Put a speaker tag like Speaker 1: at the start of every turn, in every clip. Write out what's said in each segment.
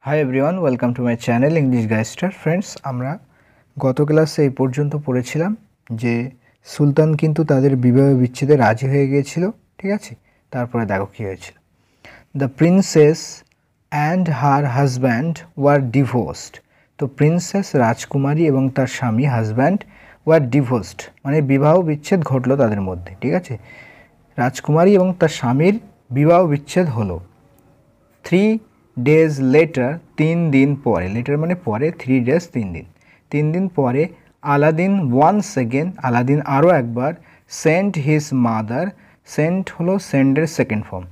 Speaker 1: High everyone, welcome to my channel English গাইস্টার। Friends, আমরা গত ক্লাসে এই পর্যন্ত পড়েছিলাম যে সুলতান কিন্তু তাদের বিবাহ বিচ্ছেদে রাজি হয়ে গিয়েছিল, ঠিক আছে। তারপরে দেখো কী হয়েছিল। The princess and her husband were divorced. তো প্রিন্সেস রাজকুমারী এবং তার স্বামী হাজব্যান্ড ওয়ার ডিভোর্সড, মানে বিবাহ বিচ্ছেদ ঘটলো তাদের মধ্যে, ঠিক আছে। রাজকুমারী এবং তার স্বামীর বিবাহ বিচ্ছেদ হলো। 3 days later, 3 দিন পরে, লেটার মানে পরে, 3 days 3 দিন, 3 দিন পরে আলাদিন ওয়ান্স এগেন, আলাদিন আরও একবার, সেন্ট হিজ মাদার, সেন্ট হলো সেন্ডের সেকেন্ড ফর্ম,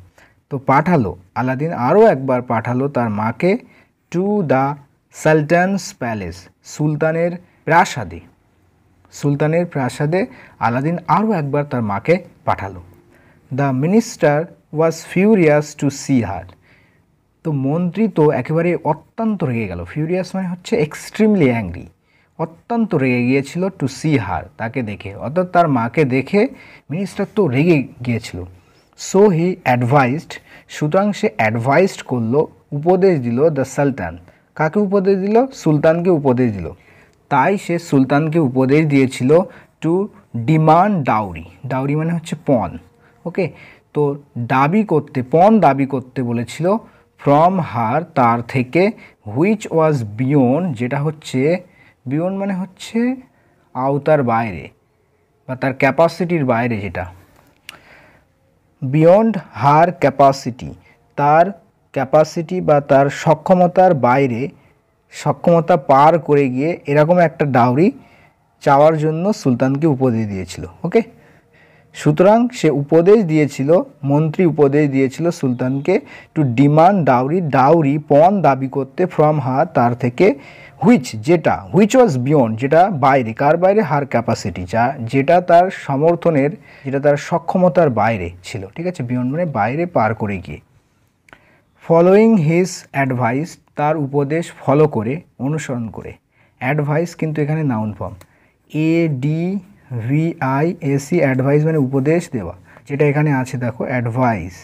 Speaker 1: তো পাঠালো, আলাদিন আরও একবার পাঠালো তার মাকে, টু দ্য সালতানস প্যালেস, সুলতানের প্রাসাদে, সুলতানের প্রাসাদে আলাদিন আরও একবার তার মাকে পাঠালো। The minister was furious to see her. তো মন্ত্রী তো একেবারে অত্যন্ত রেগে গেল। ফিউরিয়াস মানে হচ্ছে এক্সট্রিমলি অ্যাংরি, অত্যন্ত রেগে গিয়েছিল, টু সি হার, তাকে দেখে, অর্থাৎ তার মাকে দেখে মিনিস্টার তো রেগে গিয়েছিল। সো হি অ্যাডভাইসড, সুতরাং সে অ্যাডভাইসড করলো, উপদেশ দিল, দ্য সালতান, কাকে উপদেশ দিল? সুলতানকে উপদেশ দিল। তাই সে সুলতানকে উপদেশ দিয়েছিল টু ডিমান্ড ডাউরি, ডাউরি মানে হচ্ছে পণ, ওকে। তো দাবি করতে, পণ দাবি করতে বলেছিল, ফ্রম হার, তার থেকে, হুইচ ওয়াজ বিয়ন্ড, যেটা হচ্ছে বিয়ন্ড মানে হচ্ছে আওতার বাইরে বা তার ক্যাপাসিটির বাইরে, যেটা বিয়ন্ড হার ক্যাপাসিটি, তার ক্যাপাসিটি বা তার সক্ষমতার বাইরে, সক্ষমতা পার করে গিয়ে এরকম একটা ডাউরি চাওয়ার জন্য সুলতানকে উপদেশ দিয়েছিল, ওকে। সুতরাং সে উপদেশ দিয়েছিল, মন্ত্রী উপদেশ দিয়েছিল সুলতানকে টু ডিমান্ড ডাউরি, ডাউরি পণ দাবি করতে, ফ্রম হার, তার থেকে, হুইচ, যেটা, হুইচ ওয়াজ বিয়ন্ড, যেটা বাইরে, কার বাইরে? হার ক্যাপাসিটি, যেটা তার সমর্থনের, যেটা তার সক্ষমতার বাইরে ছিল, ঠিক আছে। বিয়ন্ড মানে বাইরে, পার করে গিয়ে। ফলোয়িং হিজ অ্যাডভাইস, তার উপদেশ ফলো করে, অনুসরণ করে। অ্যাডভাইস কিন্তু এখানে নাউন ফর্ম, ADVISE, অ্যাডভাইস মানে উপদেশ দেওয়া, যেটা এখানে আছে দেখো অ্যাডভাইস,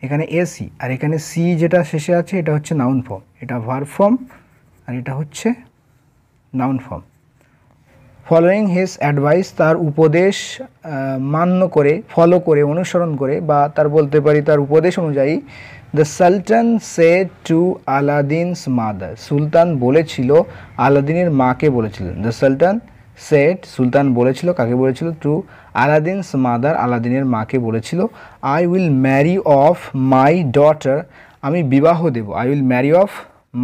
Speaker 1: এখানে এসি, আর এখানে সি যেটা শেষে আছে এটা হচ্ছে নাউন ফর্ম, এটা ভার্ব ফর্ম, আর এটা হচ্ছে noun form. Following his advice, তার উপদেশ মান্য করে, ফলো করে, অনুসরণ করে, বা তার বলতে পারি তার উপদেশ অনুযায়ী, দ্য সালতান সেড টু আলাদিনস মাদার, সুলতান বলেছিল, আলাদিনের মাকে বলেছিলেন। দ্য সালতান সেড, সুলতান বলেছিল, কাকে বলেছিল? টু আলাদিনস মাদার, আলাদিনের মাকে বলেছিল, I will marry of my daughter, আমি বিবাহ দেব, I will marry of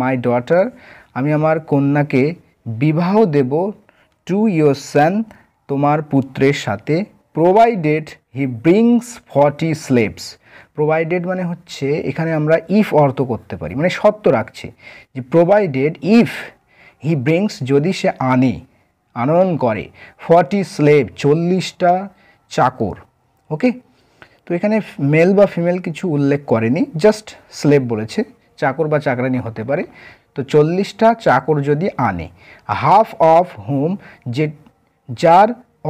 Speaker 1: my daughter, আমি আমার কন্যাকে বিবাহ দেব, টু ইয়োর সান, তোমার পুত্রের সাথে, প্রোভাইডেড হি ব্রিংস 40 স্লেভস, প্রোভাইডেড মানে হচ্ছে এখানে আমরা ইফ অর্থ করতে পারি, মানে শর্ত রাখছে যে প্রোভাইডেড ইফ হি ব্রিংস, যদি সে আনে, আনয়ন করে, 40 স্লেভ, 40টা চাকর, ওকে। তো এখানে মেল বা ফিমেল কিছু উল্লেখ করেনি, জাস্ট স্লেভ বলেছে, চাকর বা চাকরানি হতে পারে। তো 40টা চাকর যদি আনে, হাফ অফ হোম, যে যার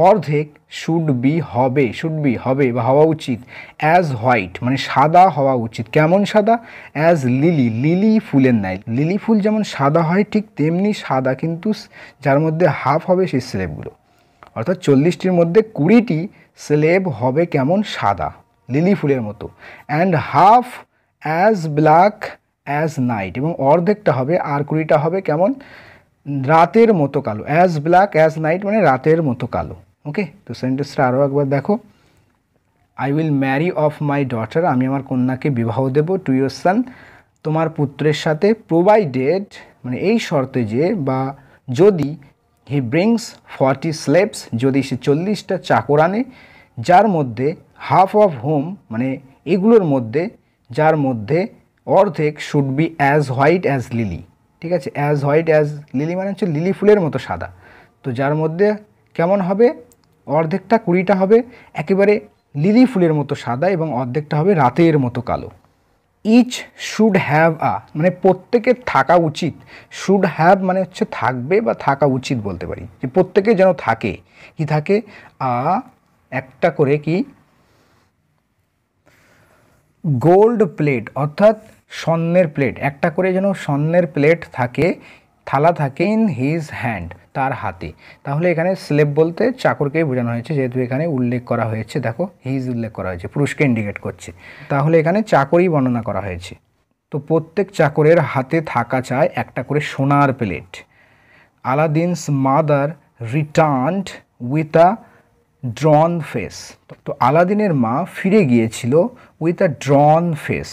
Speaker 1: অর্ধেক, শুড বি হবে, শুড বি হবে বা হওয়া উচিত, অ্যাজ হোয়াইট মানে সাদা হওয়া উচিত, কেমন সাদা? অ্যাজ লিলি, লিলি ফুলের ন্যায়, লিলি ফুল যেমন সাদা হয় ঠিক তেমনি সাদা, কিন্তু যার মধ্যে হাফ হবে সেই স্লেভগুলো, অর্থাৎ 40টির মধ্যে 20টি স্লেভ হবে কেমন? সাদা, লিলি ফুলের মতো। And half as black as night, এবং অর্ধেকটা হবে, আর 20টা হবে কেমন? রাতের মতো কালো, অ্যাজ ব্ল্যাক অ্যাজ নাইট মানে রাতের মতো কালো, ওকে। তো সেন্টেন্সটা আরও একবার দেখো, I will marry of my daughter, আমি আমার কন্যাকে বিবাহ দেব, টু ইয়োর সান, তোমার পুত্রের সাথে, প্রোভাইডেড মানে এই শর্তে যে, বা যদি, হি ব্রিংস 40 স্লেভস, যদি সে 40টা চাকর আনে, যার মধ্যে হাফ অফ হোম মানে এগুলোর মধ্যে, যার মধ্যে অর্ধেক, should be as white as lily, ঠিক আছে। অ্যাজ হোয়াইট অ্যাজ লিলি মানে হচ্ছে লিলি ফুলের মতো সাদা, তো যার মধ্যে কেমন হবে? অর্ধেকটা, 20টা হবে একেবারে লিলি ফুলের মতো সাদা, এবং অর্ধেকটা হবে রাতের মতো কালো। ইচ শুড হ্যাভ আ মানে প্রত্যেকের থাকা উচিত, শুড হ্যাভ মানে হচ্ছে থাকবে বা থাকা উচিত বলতে পারি, যে প্রত্যেকে যেন থাকে, কি থাকে? একটা করে কি গোল্ড প্লেট, অর্থাৎ স্বর্ণের প্লেট, একটা করে যেন স্বর্ণের প্লেট থাকে, থালা থাকে ইন হিজ হ্যান্ড, তার হাতে। তাহলে এখানে স্লেভ বলতে চাকরকেই বোঝানো হয়েছে, যেহেতু এখানে উল্লেখ করা হয়েছে, দেখো হিজ উল্লেখ করা হয়েছে, পুরুষকে ইন্ডিকেট করছে, তাহলে এখানে চাকরই বর্ণনা করা হয়েছে। তো প্রত্যেক চাকরের হাতে থাকা চায় একটা করে সোনার plate. Aladdin's mother returned with a drawn face. তো আলাদিনের মা ফিরে গিয়েছিল with a drawn face.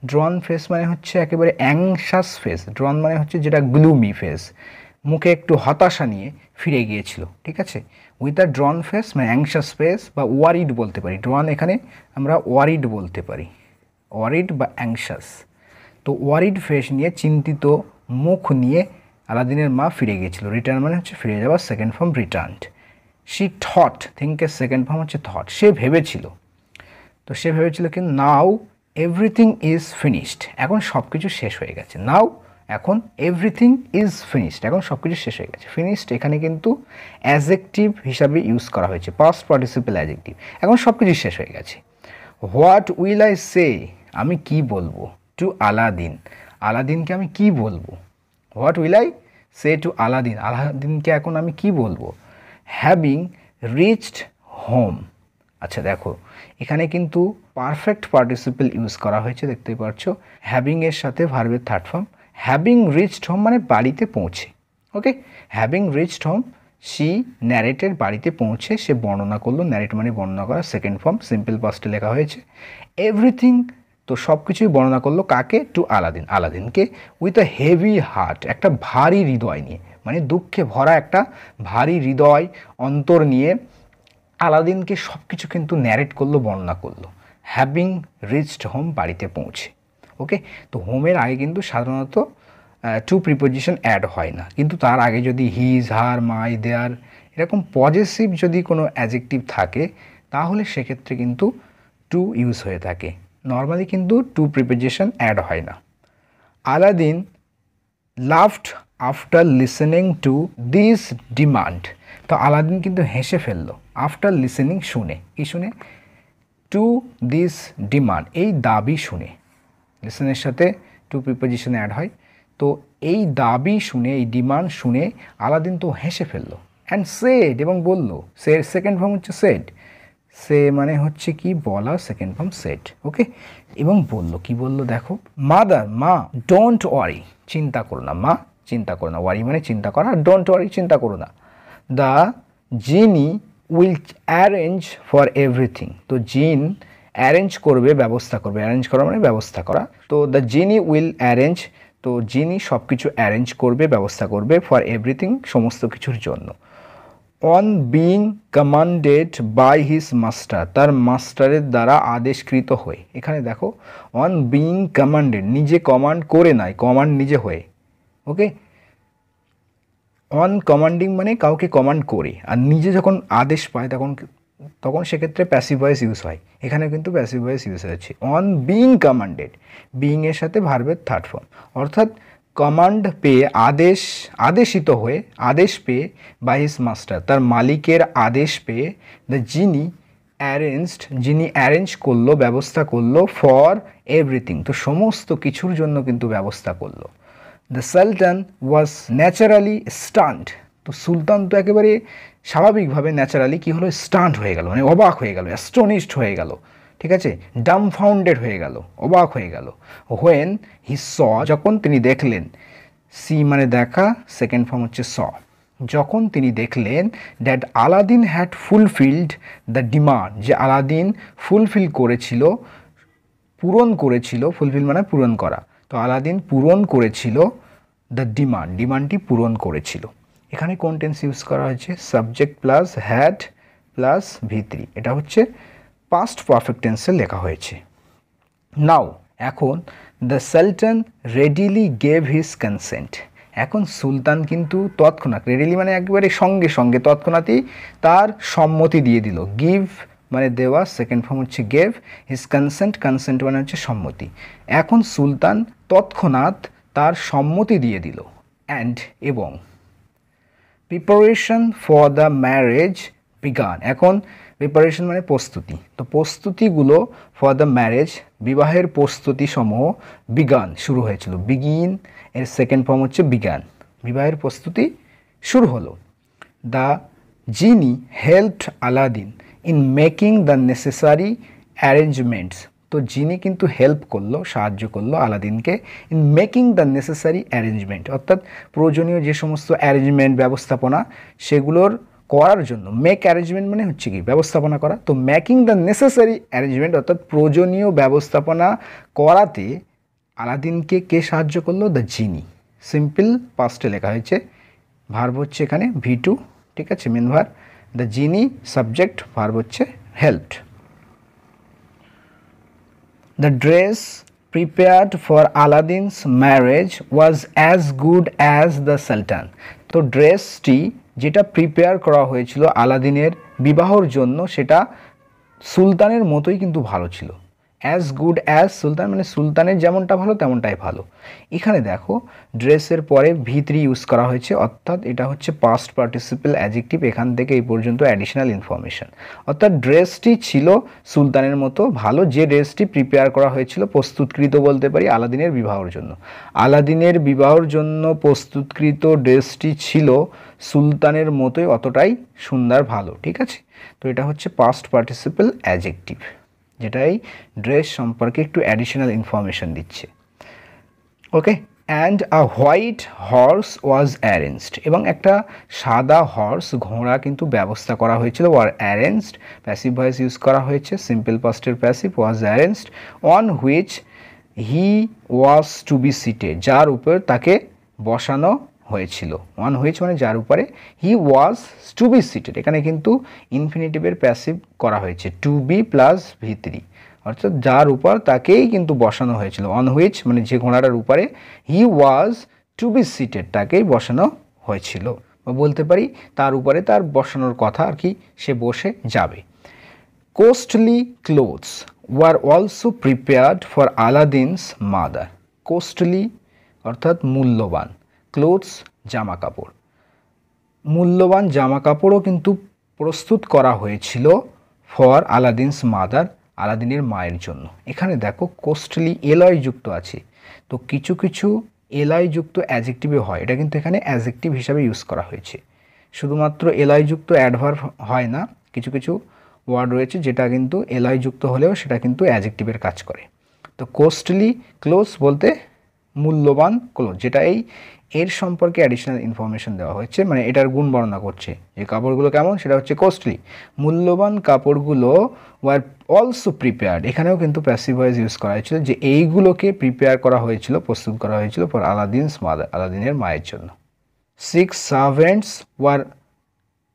Speaker 1: Drawn face মানে হচ্ছে একেবারে অ্যাংশাস ফেস, ড্রন মানে হচ্ছে যেটা গ্লুমি ফেস, মুখে একটু হতাশা নিয়ে ফিরে গিয়েছিল, ঠিক আছে। উইথ আ ড্রন ফেস মানে অ্যাংশাস ফেস বা ওয়ারিড বলতে পারি, ড্রন এখানে আমরা ওয়ারিড বলতে পারি, ওয়ারিড বা অ্যাংশাস। তো ওয়ারিড ফেস নিয়ে, চিন্তিত মুখ নিয়ে আলাদিনের মা ফিরে গিয়েছিল। রিটার্ন মানে হচ্ছে ফিরে যাওয়া, second form returned. She thought, থিঙ্কের সেকেন্ড ফর্ম হচ্ছে থট, সে ভেবেছিল। তো সে ভেবেছিল কিন্তু নাও এভরিথিং ইজ ফিনিশড, এখন সব কিছু শেষ হয়ে গেছে। নাও, এখন এভরিথিং ইজ ফিনিশড, এখন সব কিছু শেষ হয়ে গেছে। ফিনিশড এখানে কিন্তু অ্যাজেক্টিভ হিসাবে ইউজ করা হয়েছে, পাস্ট পার্টিসিপেল অ্যাজেক্টিভ, এখন সব কিছু শেষ হয়ে গেছে। হোয়াট উইল আই সে, আমি কি বলবো, টু আলাদিন, আলাদিনকে আমি কি বলবো। What will I say to Aladdin, আলাদিনকে এখন আমি কি বলবো। হ্যাভিং রিচড হোম, আচ্ছা দেখো এখানে কিন্তু পারফেক্ট পার্টিসিপেল ইউজ করা হয়েছে, দেখতেই পাচ্ছ, হ্যাভিং এর সাথে ভার্বের third form. Having reached home মানে বাড়িতে পৌঁছে, okay. Having reached home, she narrated, বাড়িতে পৌঁছে সে বর্ণনা করলো, ন্যারেট মানে বর্ণনা করা, সেকেন্ড ফর্ম সিম্পল পাস্টে লেখা হয়েছে। এভরিথিং, তো সব কিছুই বর্ণনা করলো কাকে, টু আলাদিন, আলাদিনকে। উইথ আ হেভি হার্ট, একটা ভারী হৃদয় নিয়ে, মানে দুঃখে ভরা একটা ভারী হৃদয় অন্তর নিয়ে আলাদিনকে সব কিছু কিন্তু ন্যারেট করলো, বর্ণনা করলো। হ্যাভিং রিচড হোম, বাড়িতে পৌঁছে, ওকে। তো হোমের আগে কিন্তু সাধারণত টু প্রিপোজিশন অ্যাড হয় না, কিন্তু তার আগে যদি হিজ, হার, মাই, দেয়ার এরকম পজেসিভ যদি কোনো অ্যাজেক্টিভ থাকে তাহলে সেক্ষেত্রে কিন্তু টু ইউজ হয়ে থাকে। নর্মালি কিন্তু টু প্রিপোজিশন অ্যাড হয় না। Aladdin laughed after listening to this demand, তো আলাদিন কিন্তু হেসে ফেললো, আফটার লিসেনিং শুনে, কি শুনে, টু দিস ডিমান্ড, এই দাবি শুনে। লিসেনের সাথে টু প্রিপোজিশন অ্যাড হয়, তো এই দাবি শুনে, এই ডিমান্ড শুনে আলাদিন তো হেসে ফেললো। অ্যান্ড সেড, এবং বলল, সে সেকেন্ড ফর্ম হচ্ছে সেড, সে মানে হচ্ছে কি বলা, সেকেন্ড ফর্ম সেড, ওকে। এবং বলল, কি বলল দেখো, মাদার, মা, ডোন্ট ওয়ারি, চিন্তা করো না, মা চিন্তা করো না, ওয়ারি মানে চিন্তা করা, ডোন্ট ওয়ারি চিন্তা করো না। The genie will arrange for everything, তো জিন অ্যারেঞ্জ করবে, ব্যবস্থা করবে, অ্যারেঞ্জ করা মানে ব্যবস্থা করা। তো দ্য জিনি উইল অ্যারেঞ্জ, তো যিনি সব কিছু অ্যারেঞ্জ করবে, ব্যবস্থা করবে, ফর এভরিথিং সমস্ত কিছুর জন্য। On being commanded by his master, তার মাস্টারের দ্বারা আদেশকৃত হয়ে, এখানে দেখো অন বিইং কমান্ডেড, নিজে কমান্ড করে নয়, কমান্ড নিজে হয়ে, ওকে। অন কমান্ডিং মানে কাউকে কমান্ড করে, আর নিজে যখন আদেশ পায় তখন তখন সেক্ষেত্রে প্যাসিভ ভয়েস ইউজ হয়, এখানে কিন্তু প্যাসিভ ভয়েস ইউজ হয়েছে। অন বিইং কমান্ডেড, বিইং এর সাথে ভার্বের থার্ড ফর্ম, অর্থাৎ কমান্ড পেয়ে, আদেশিত হয়ে, আদেশ পেয়ে, বাই হিজ মাস্টার, তার মালিকের আদেশ পেয়ে, দ্য জিনি অ্যারেঞ্জড, যিনি অ্যারেঞ্জ করলো, ব্যবস্থা করলো, ফর এভরিথিং, তো সমস্ত কিছুর জন্য কিন্তু ব্যবস্থা করলো। দ্য সালতান ওয়াজ ন্যাচারালি স্টান্ট, তো সুলতান তো একেবারে স্বাভাবিকভাবে ন্যাচারালি কী হলো, স্টান্ট হয়ে গেল, মানে অবাক হয়ে গেল, অ্যাস্টোনিশড হয়ে গেল, ঠিক আছে, ডামফাউন্ডেড হয়ে গেল, অবাক হয়ে গেল। হোয়েন হি স, যখন তিনি দেখলেন, সি মানে দেখা, সেকেন্ড ফর্ম হচ্ছে স, যখন তিনি দেখলেন, that Aladdin had fulfilled the demand, যে আলাদিন ফুলফিল করেছিল, পূরণ করেছিল, ফুলফিল মানে পূরণ করা, তো আলাদিন পূরণ করেছিল দ্য ডিমান্ড, ডিমান্ডটি পূরণ করেছিল। এখানে কোন টেন্স ইউজ করা হয়েছে, সাবজেক্ট প্লাস হ্যাড প্লাস ভি3, এটা হচ্ছে পাস্ট পারফেক্ট টেন্সে লেখা হয়েছে। নাও, এখন, the sultan readily gave his consent, এখন সুলতান কিন্তু তৎক্ষণাৎ, রেডিলি মানে একেবারে সঙ্গে সঙ্গে, তৎক্ষণাৎই তার সম্মতি দিয়ে দিল। গিভ মানে দেওয়া, সেকেন্ড ফর্ম হচ্ছে গেভ, হিজ কনসেন্ট, কনসেন্ট মানে হচ্ছে সম্মতি। এখন সুলতান তৎক্ষণাৎ তার সম্মতি দিয়ে দিল। অ্যান্ড, এবং, preparation for the marriage began, এখন প্রিপারেশন মানে প্রস্তুতি, তো প্রস্তুতিগুলো ফর দ্য ম্যারেজ, বিবাহের প্রস্তুতি সমূহ বিগান শুরু হয়েছিল, বিগিন এর সেকেন্ড ফর্ম হচ্ছে বিগান, বিবাহের প্রস্তুতি শুরু হলো। The genie helped Aladdin in making the necessary arrangements, তো জিনি কিন্তু হেল্প করলো, সাহায্য করলো আলাদিনকে in making the necessary arrangement, অর্থাৎ প্রয়োজনীয় যে সমস্ত অ্যারেঞ্জমেন্ট ব্যবস্থাপনা সেগুলোর করার জন্য। মেক অ্যারেঞ্জমেন্ট মানে হচ্ছে কি ব্যবস্থাপনা করা, তো মেকিং দ্য নেসেসারি অ্যারেঞ্জমেন্ট অর্থাৎ প্রয়োজনীয় ব্যবস্থাপনা করাতে আলাদিনকে কে সাহায্য করলো? The jenny. সিম্পল পাস্টে লেখা হয়েছে, ভার্ব হচ্ছে এখানে V2, ঠিক আছে, main verb. The genie subject, verb হচ্ছে helped. The dress prepared for Aladdin's marriage was as good as the Sultan, তো ড্রেসটি যেটা প্রিপেয়ার করা হয়েছিল আলাদিনের বিবাহর জন্য সেটা সুলতানের মতোই কিন্তু ভালো ছিল। অ্যাজ গুড অ্যাজ সুলতান মানে সুলতানের যেমনটা ভালো তেমনটাই ভালো। এখানে দেখো ড্রেসের পরে V3 ইউজ করা হয়েছে, অর্থাৎ এটা হচ্ছে পাস্ট পার্টিসিপল অ্যাডজেক্টিভ, এখান থেকে এই পর্যন্ত অ্যাডিশনাল ইনফরমেশন, অর্থাৎ ড্রেসটি ছিল সুলতানের মতো ভালো, যে ড্রেসটি প্রিপেয়ার করা হয়েছিল, প্রস্তুতকৃত বলতে পারি আলাদিনের বিবাহের জন্য। আলাদিনের বিবাহের জন্য প্রস্তুতকৃত ড্রেসটি ছিল সুলতানের মতোই, অতটাই সুন্দর ভালো, ঠিক আছে। তো এটা হচ্ছে পাস্ট পার্টিসিপল অ্যাডজেক্টিভ, যেটা এই ড্রেস সম্পর্কে একটু অ্যাডিশনাল ইনফরমেশন দিচ্ছে। Okay, and a white horse was arranged, এবং একটা সাদা হর্স ঘোড়া কিন্তু ব্যবস্থা করা হয়েছিল, were arranged, passive voice use করা হয়েছে, সিম্পল পাস্টের passive, was arranged, on which he was to be seated, যার উপর তাকে বসানো হয়েছিল। অন হুইচ মানে যার উপরে, হি ওয়াজ টু বি সিটেড, এখানে কিন্তু ইনফিনিটিভের প্যাসিভ করা হয়েছে, টু বি প্লাস V3, অর্থাৎ যার উপর তাকেই কিন্তু বসানো হয়েছিল। অন হুইচ মানে যে ঘোড়াটার উপরে, হি ওয়াজ টু বি সিটেড তাকেই বসানো হয়েছিল, বা বলতে পারি তার উপরে তার বসানোর কথা আর কি, সে বসে যাবে। Costly clothes were also prepared for Aladdin's mother, costly অর্থাৎ মূল্যবান, ক্লোথস জামা কাপড়, মূল্যবান জামা কাপড়ও কিন্তু প্রস্তুত করা হয়েছিল ফর আলাদিনস মাদার, আলাদিনের মায়ের জন্য। এখানে দেখো কোস্টলি এলয় যুক্ত আছে, তো কিছু কিছু এলয় যুক্ত অ্যাডজেক্টিভে হয়, এটা কিন্তু এখানে অ্যাডজেক্টিভ হিসাবে ইউজ করা হয়েছে। শুধুমাত্র এলয় যুক্ত অ্যাডভার্ব হয় না, কিছু কিছু ওয়ার্ড রয়েছে যেটা কিন্তু এলয় যুক্ত হলেও সেটা কিন্তু অ্যাডজেক্টিভের কাজ করে। তো কোস্টলি ক্লোথস বলতে মূল্যবান ক্লোথ, যেটা এই এর সম্পর্কে অ্যাডিশনাল ইনফরমেশন দেওয়া হয়েছে, মানে এটার গুণ বর্ণনা করছে যে কাপড়গুলো কেমন, সেটা হচ্ছে কোস্টলি, মূল্যবান কাপড়গুলো ওয়ার অলসো প্রিপেয়ার্ড, এখানেও কিন্তু প্যাসিভ ভয়েস ইউজ করা হয়েছিল, যে এইগুলোকে প্রিপেয়ার করা হয়েছিল, প্রস্তুত করা হয়েছিল ফর আলাদিনস মাদার, আলাদিনের মায়ের জন্য। 6 সার্ভেন্টস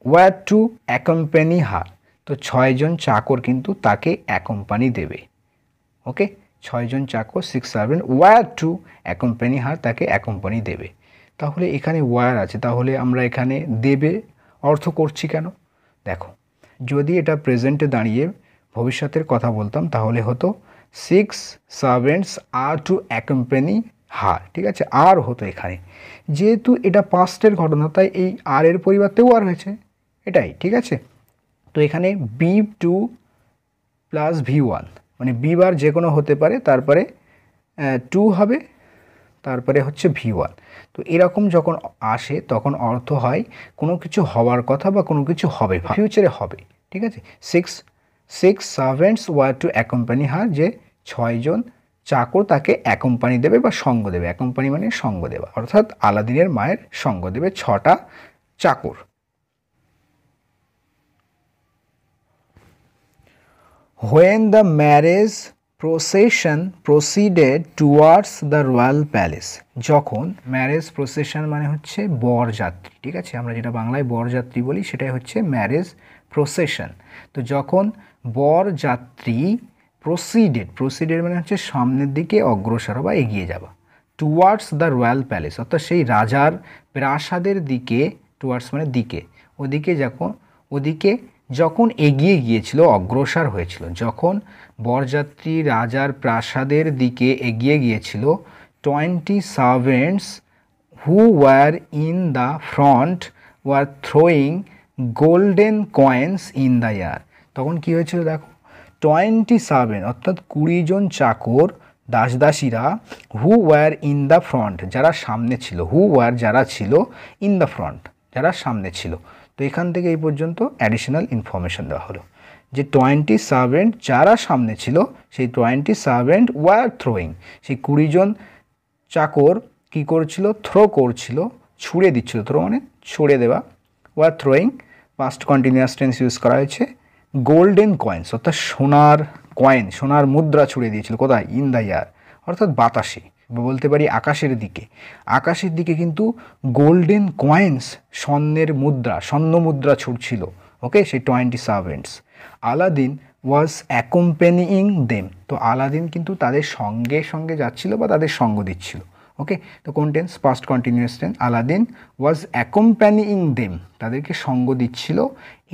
Speaker 1: ওয়ার টু অ্যাকম্পানি হার, তো 6 জন চাকর কিন্তু তাকে অ্যাকম্পানি দেবে। ওকে, 6 জন চাকর, 6 সার্ভেন্ট ওয়ার টু অ্যাকম্পানি হার, তাকে অ্যাকম্পানি দেবে। তাহলে এখানে ওয়ার আছে, তাহলে আমরা এখানে দেবে অর্থ করছি কেন? দেখো, যদি এটা প্রেজেন্টে দাঁড়িয়ে ভবিষ্যতের কথা বলতাম তাহলে হতো 6 সার্ভেন্টস আর টু অ্যাকম্পানি হার, ঠিক আছে, আর হতো এখানে, যেহেতু এটা পাস্টের ঘটনা তাই এই আর এর পরিবর্তেও আর হয়েছে, এটাই, ঠিক আছে। তো এখানে B2 প্লাস V1 মানে বি বার যে কোনো হতে পারে, তারপরে 2 হবে, তারপরে হচ্ছে V1। তো এরকম যখন আসে তখন অর্থ হয় কোনো কিছু হওয়ার কথা বা কোনো কিছু হবে, ফিউচারে হবে, ঠিক আছে। 6 সার্ভেন্টস ওয়ার টু অ্যাকম্পানি হার, যে 6 জন চাকর তাকে অ্যাকম্পানি দেবে বা সঙ্গ দেবে, অ্যাকম্পানি মানে সঙ্গ দেওয়া, অর্থাৎ আলাদিনের মায়ের সঙ্গ দেবে 6টা চাকর। When the marriage procession proceeded towards the royal palace, যখন ম্যারেজ প্রসেশন মানে হচ্ছে বরযাত্রী, ঠিক আছে, আমরা যেটা বাংলায় বরযাত্রী বলি সেটাই হচ্ছে ম্যারেজ প্রসেশন। তো যখন বরযাত্রী প্রসিডেড মানে হচ্ছে সামনের দিকে অগ্রসর বা এগিয়ে যাওয়া, টুয়ার্ডস দ্য রয়্যাল প্যালেস অর্থাৎ সেই রাজার প্রাসাদের দিকে, টুয়ার্ডস মানে দিকে, ওদিকে যখন এগিয়ে গিয়েছিল, অগ্রসর হয়েছিল, যখন বরযাত্রী রাজার প্রাসাদের দিকে এগিয়ে গিয়েছিল, 20 servants who were in the front were throwing golden coins in the air, তখন কি হয়েছিল দেখো, 27 অর্থাৎ 20 জন চাকর দাসদাসীরা who were in the front, যারা সামনে ছিল, হু ওয়ার যারা ছিল, ইন দ্য ফ্রন্ট যারা সামনে ছিল। তো এখান থেকে এই পর্যন্ত অ্যাডিশনাল ইনফরমেশন দেওয়া হলো যে 27 যারা সামনে ছিল, সেই 27 ওয়ার থ্রোয়িং, সেই 20 জন চাকর কি করছিল, থ্রো করছিল, ছুঁড়ে দিচ্ছিল, থ্রো মানে ছুঁড়ে দেওয়া, were throwing past continuous tense use করা হয়েছে, গোল্ডেন কয়েন্স অর্থাৎ সোনার কয়েন, সোনার মুদ্রা ছুঁড়ে দিয়েছিল, কোথায়, ইন দ্য এয়ার অর্থাৎ বাতাসে, বলতে পারি আকাশের দিকে, আকাশের দিকে কিন্তু গোল্ডেন কয়েন্স, স্বর্ণের মুদ্রা, স্বর্ণ মুদ্রা ছুটছিল। ওকে, সেই 27। আলাদিন ওয়াজ অ্যাকম্প্যানিং দেম, তো আলাদিন কিন্তু তাদের সঙ্গে সঙ্গে যাচ্ছিল বা তাদের সঙ্গ দিচ্ছিল। ওকে, তো কোন tense, past continuous tense, Aladdin was accompanying them, তাদেরকে সঙ্গ দিচ্ছিল,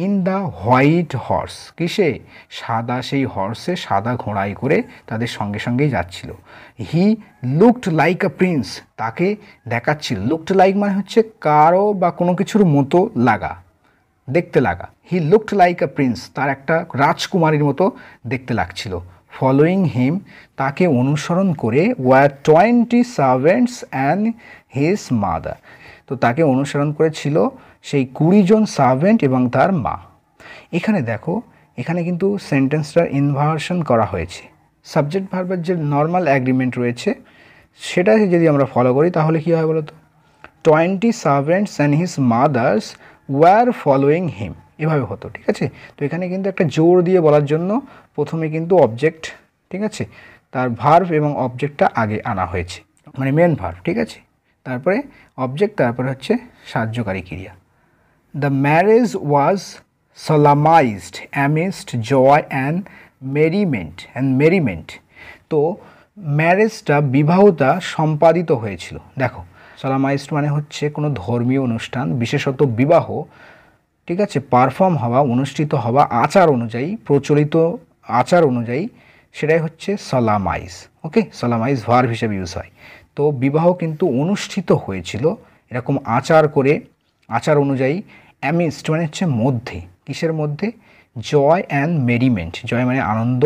Speaker 1: ইন দ্য হোয়াইট হর্স, কিসে, সাদা সেই হর্সে, সাদা ঘোড়ায় করে তাদের সঙ্গে সঙ্গেই যাচ্ছিল। He looked like a Prince, তাকে দেখাচ্ছিল, লুকড লাইক মানে হচ্ছে কারো বা কোনো কিছুর মতো লাগা, দেখতে লাগা, he looked like a Prince, তার একটা রাজকুমারীর মতো দেখতে লাগছিল। ফলোয়িং হিম, তাকে অনুসরণ করে, were 20 servants and his mother, তো তাকে অনুসরণ করেছিল সেই 20 জন সার্ভেন্ট এবং তার মা। এখানে দেখো, এখানে কিন্তু সেন্টেন্সটার ইনভার্সন করা হয়েছে, সাবজেক্ট ভার্বের যে নর্মাল অ্যাগ্রিমেন্ট রয়েছে সেটাকে যদি আমরা ফলো করি তাহলে কী হয় বলো তো, 20 servants and his mother's were following him, এভাবে হতো। ঠিক আছে, তো এখানে কিন্তু একটা জোর দিয়ে বলার জন্য প্রথমে কিন্তু অবজেক্ট, ঠিক আছে, তার ভার্ব এবং অবজেক্টটা আগে আনা হয়েছে, মানে মেন ভার্ব। ঠিক আছে, তারপরে অবজেক্ট, তারপরে হচ্ছে সাহায্যকারী ক্রিয়া। The marriage was solemnized amidst joy and merriment, তো ম্যারেজটা, বিবাহটা সম্পাদিত হয়েছিল। দেখো, solemnized মানে হচ্ছে কোনো ধর্মীয় অনুষ্ঠান, বিশেষত বিবাহ, ঠিক আছে, পারফর্ম হওয়া, অনুষ্ঠিত হওয়া আচার অনুযায়ী, প্রচলিত আচার অনুযায়ী, সেটাই হচ্ছে solemnize। ওকে, solemnize ভার্ব হিসেবে ইউজ হয়। তো বিবাহ কিন্তু অনুষ্ঠিত হয়েছিল এরকম আচার করে, আচার অনুযায়ী, অ্যামিস্ট মানে হচ্ছে মধ্যে, কিসের মধ্যে, জয় অ্যান্ড মেরিমেন্ট, জয় মানে আনন্দ,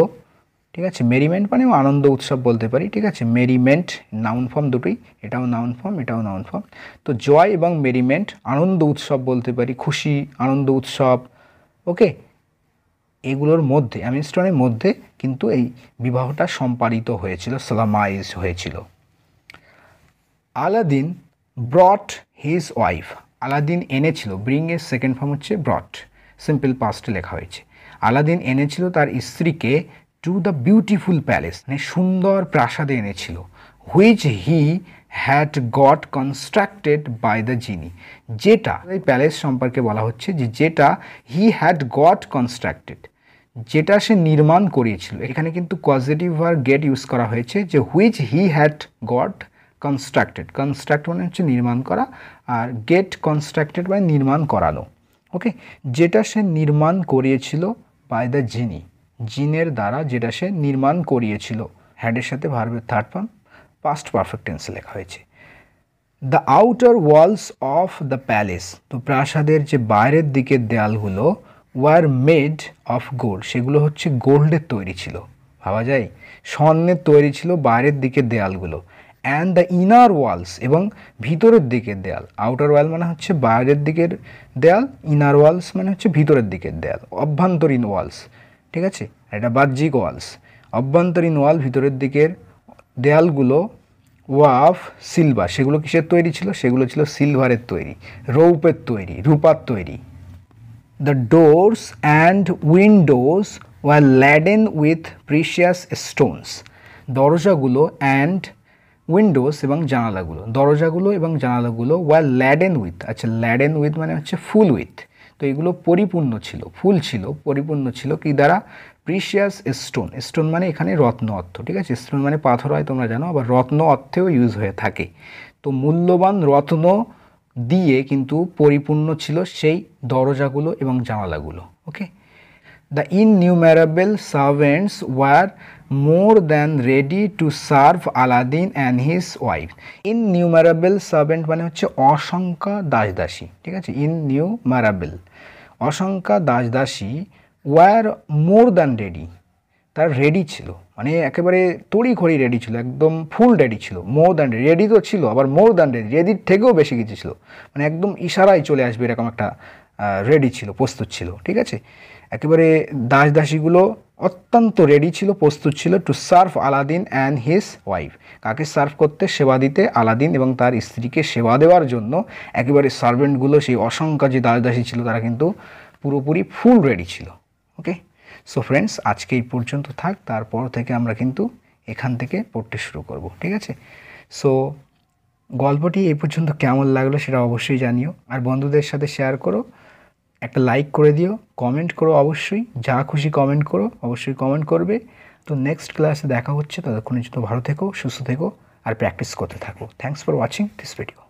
Speaker 1: ঠিক আছে, মেরিমেন্ট মানে আনন্দ উৎসব বলতে পারি। ঠিক আছে, মেরিমেন্ট নাউন ফর্ম দুটোই, এটাও নাউন ফর্ম, এটাও নাউন ফর্ম। তো জয় এবং মেরিমেন্ট, আনন্দ উৎসব বলতে পারি, খুশি, আনন্দ উৎসব, ওকে, এগুলোর মধ্যে, অ্যামিস্টনের মধ্যে কিন্তু এই বিবাহটা সম্পাদিত হয়েছিল, সোলামাইজ হয়েছিল। Aladdin brought his wife, Aladdin এনেছিল, ব্রিং এর সেকেন্ড ফর্ম হচ্ছে ব্রট, সিম্পল পাস্টে লেখা হয়েছে। আলাদিন এনেছিল তার স্ত্রীকে, টু দ্য বিউটিফুল প্যালেস, মানে সুন্দর প্রাসাদে এনেছিল, which he had got constructed by the genie, যেটা, এই প্যালেস সম্পর্কে বলা হচ্ছে যে যেটা হি হ্যাড গট কনস্ট্রাক্টেড, যেটা সে নির্মাণ করিয়েছিল। এখানে কিন্তু পজিটিভ ভার্ব গেট ইউজ করা হয়েছে, যে which he had got constructed, construct মানে হচ্ছে নির্মাণ করা, আর গেট কনস্ট্রাক্টেড মানে নির্মাণ করানো। ওকে, যেটা সে নির্মাণ করিয়েছিল, বাই দ্য জিনি, জিনের দ্বারা যেটা সে নির্মাণ করিয়েছিল, হ্যাডের সাথে ভার্বের থার্ড ফর্ম, পাস্ট পারফেক্ট টেন্সে লেখা হয়েছে। The outer walls of the palace, তো প্রাসাদের যে বাইরের দিকের দেয়ালগুলো, ওয়ার মেড অফ গোল্ড, সেগুলো হচ্ছে গোল্ডের তৈরি ছিল, ভাবা যায়, স্বর্ণের তৈরি ছিল বাইরের দিকের দেয়ালগুলো। অ্যান্ড দ্য ইনার ওয়ালস, এবং ভিতরের দিকের দেয়াল, আউটার ওয়াল মানে হচ্ছে বাইরের দিকের দেয়াল, ইনার ওয়ালস মানে হচ্ছে ভিতরের দিকের দেয়াল, অভ্যন্তরীণ ওয়ালস। ঠিক আছে, এটা বাহ্যিক ওয়ালস, অভ্যন্তরীণ ওয়াল, ভিতরের দিকের দেয়ালগুলো, ওয়াফ সিলভার, সেগুলো কিসের তৈরি ছিল, সেগুলো ছিল সিলভারের তৈরি, রৌপের তৈরি, রূপার তৈরি। The doors and windows were laden with precious stones, দরজাগুলো অ্যান্ড উইন্ডোজ এবং জানালাগুলো, দরজাগুলো এবং জানালাগুলো ওয়ার ল্যাডেন উইথ, আচ্ছা ল্যাডেন উইথ মানে হচ্ছে ফুল উইথ, তো এগুলো পরিপূর্ণ ছিল, ফুল ছিল, পরিপূর্ণ ছিল কি দ্বারা, প্রিশিয়াস স্টোন, স্টোন মানে এখানে রত্ন অর্থ। ঠিক আছে, স্টোন মানে পাথর হয় তোমরা জানো, আবার রত্ন অর্থেও ইউজ হয়ে থাকে। তো মূল্যবান রত্ন দিয়ে কিন্তু পরিপূর্ণ ছিল সেই দরজাগুলো এবং জানালাগুলো। Okay, the innumerable servants were more than ready to serve Aladdin and his wife. Innumerable servant মানে হচ্ছে অসংখ্য দাসদাসী। ঠিক আছে, ইননিউমেরেবল, অসংখ্য দাসদাসী ওয়ার মোর দ্যান রেডি, তার রেডি ছিল, মানে একেবারে তড়িঘড়ি রেডি ছিল, একদম ফুল রেডি ছিল। মোর দ্যান রেডি, রেডি তো ছিল, আবার মোর দ্যান রেডি, রেডির থেকেও বেশি কিছু ছিল, মানে একদম ইশারায় চলে আসবে এরকম একটা রেডি ছিল, প্রস্তুত ছিল। ঠিক আছে, একেবারে দাস দাসীগুলো অত্যন্ত রেডি ছিল, প্রস্তুত ছিল to serve Aladdin and his wife, কাকে সার্ভ করতে, সেবা দিতে, আলাদিন এবং তার স্ত্রীকে সেবা দেওয়ার জন্য একেবারে সার্ভেন্টগুলো, সেই অসংখ্য যে দাস দাসী ছিল তারা কিন্তু পুরোপুরি ফুল রেডি ছিল। ওকে, সো ফ্রেন্ডস, আজকে এই পর্যন্ত থাক, তারপর থেকে আমরা কিন্তু এখান থেকে পড়তে শুরু করব। ঠিক আছে, সো গল্পটি এই পর্যন্ত কেমন লাগলো সেটা অবশ্যই জানিও, আর বন্ধুদের সাথে শেয়ার করো, একটা লাইক করে দিও, কমেন্ট করো, অবশ্যই যা খুশি কমেন্ট করো, অবশ্যই কমেন্ট করবে। তো নেক্সট ক্লাসে দেখা হচ্ছে, ততক্ষণের জন্য ভালো থেকো, সুস্থ থেকো, আর প্র্যাকটিস করতে থাকো। Thanks for watching this video.